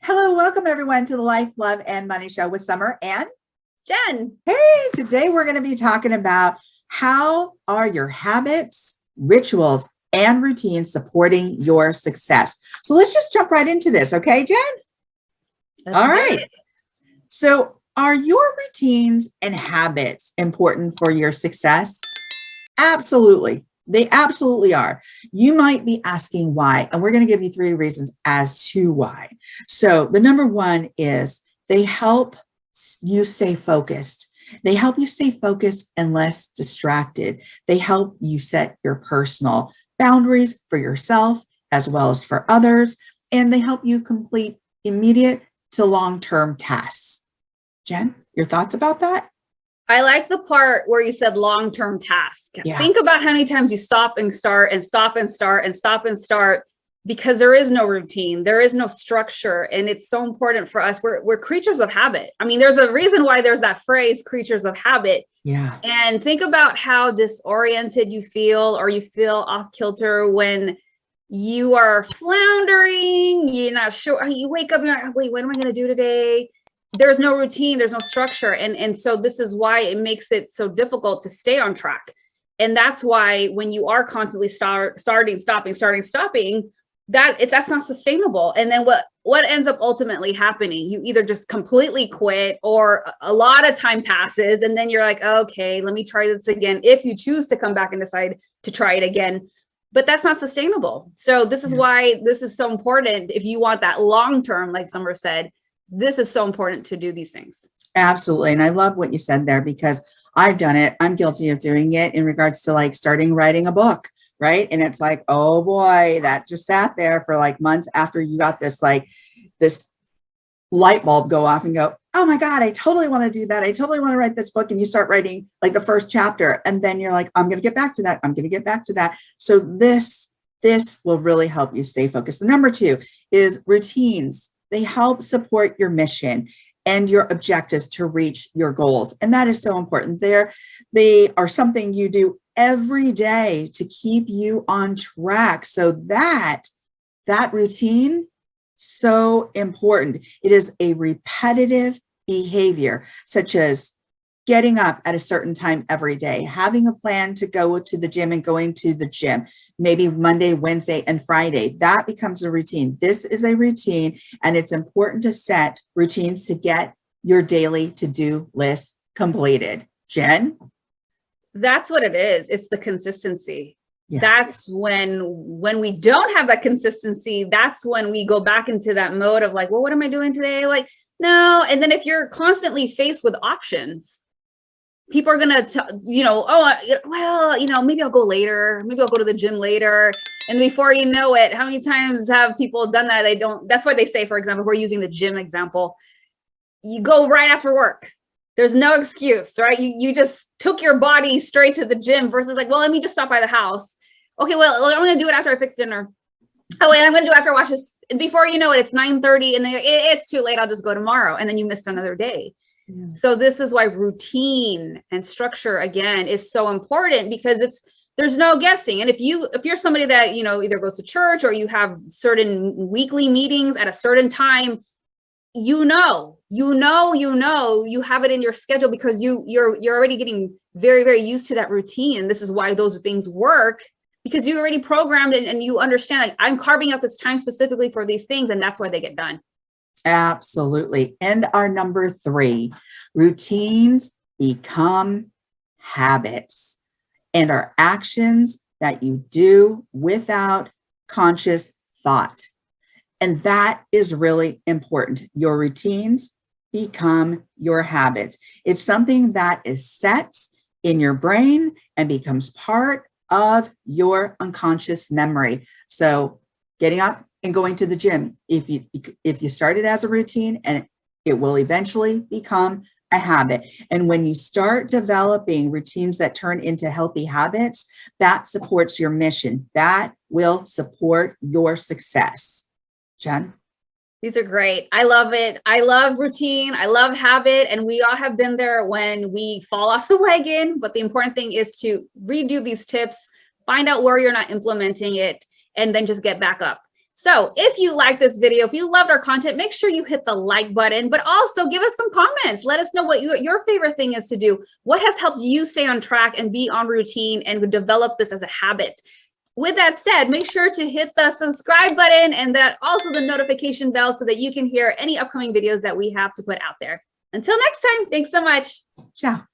Hello, welcome everyone to the Life, Love, and Money Show with Summer and Jen. Hey, today we're going to be talking about how are your habits, rituals, and routines supporting your success. So let's just jump right into this, okay, Jen? All right. So are your routines and habits important for your success? Absolutely. They absolutely are. You might be asking why, and we're going to give you 3 reasons as to why. So the number one is they help you stay focused. They help you stay focused and less distracted. They help you set your personal boundaries for yourself as well as for others, and they help you complete immediate to long-term tasks. Jen, your thoughts about that? I like the part where you said long-term task. Yeah. Think about how many times you stop and start and stop and start and stop and start because there is no routine, there is no structure, and it's so important for us. We're creatures of habit. I mean, there's a reason why there's that phrase, creatures of habit. Yeah. And think about how disoriented you feel or you feel off kilter when you are floundering, you're not sure, you wake up and you're like, wait, what am I going to do today? There's no routine, there's no structure. And so this is why it makes it so difficult to stay on track. And that's why when you are constantly starting, stopping, that's not sustainable. And then what ends up ultimately happening, you either just completely quit or a lot of time passes and then you're like, okay, let me try this again. If you choose to come back and decide to try it again, but that's not sustainable. So this is why this is so important. If you want that long-term, like Summer said, this is so important to do these things. Absolutely. And I love what you said there because I've done it. I'm guilty of doing it in regards to like starting writing a book, right? And it's like, oh boy, that just sat there for like months after you got this light bulb go off and go, oh my God, I totally want to do that. I totally want to write this book. And you start writing like the first chapter. And then you're like, I'm going to get back to that. I'm going to get back to that. So this will really help you stay focused. The number 2 is routines. They help support your mission and your objectives to reach your goals. And that is so important. They are something you do every day to keep you on track. So that routine, so important. It is a repetitive behavior, such as getting up at a certain time every day, having a plan to go to the gym and going to the gym, maybe Monday, Wednesday, and Friday. That becomes a routine. This is a routine, and it's important to set routines to get your daily to-do list completed. Jen? That's what it is. It's the consistency. Yeah. That's when we don't have that consistency, that's when we go back into that mode of like, well, what am I doing today? Like, no. And then if you're constantly faced with options, people are going to, maybe I'll go later. Maybe I'll go to the gym later. And before you know it, how many times have people done that? That's why they say, for example, if we're using the gym example, you go right after work. There's no excuse, right? You just took your body straight to the gym versus like, well, let me just stop by the house. Okay, well, I'm going to do it after I fix dinner. Oh, wait, I'm going to do it after I wash this. And before you know it, it's 9:30 and then it's too late. I'll just go tomorrow. And then you missed another day. Yeah. So this is why routine and structure, again, is so important because there's no guessing. And if you're somebody that, either goes to church or you have certain weekly meetings at a certain time, you have it in your schedule because you're already getting very, very used to that routine. And this is why those things work, because you already programmed it and you understand, like, I'm carving out this time specifically for these things, and that's why they get done. Absolutely. And our number 3, routines become habits and are actions that you do without conscious thought. And that is really important. Your routines become your habits. It's something that is set in your brain and becomes part of your unconscious memory. So getting up and going to the gym, if you start it as a routine, and it will eventually become a habit. And when you start developing routines that turn into healthy habits, that supports your mission. That will support your success. Jen? These are great. I love it. I love routine. I love habit. And we all have been there when we fall off the wagon. But the important thing is to redo these tips, find out where you're not implementing it, and then just get back up. So if you like this video, if you loved our content, make sure you hit the like button, but also give us some comments. Let us know what your favorite thing is to do. What has helped you stay on track and be on routine and develop this as a habit? With that said, make sure to hit the subscribe button and that also the notification bell so that you can hear any upcoming videos that we have to put out there. Until next time, thanks so much. Ciao.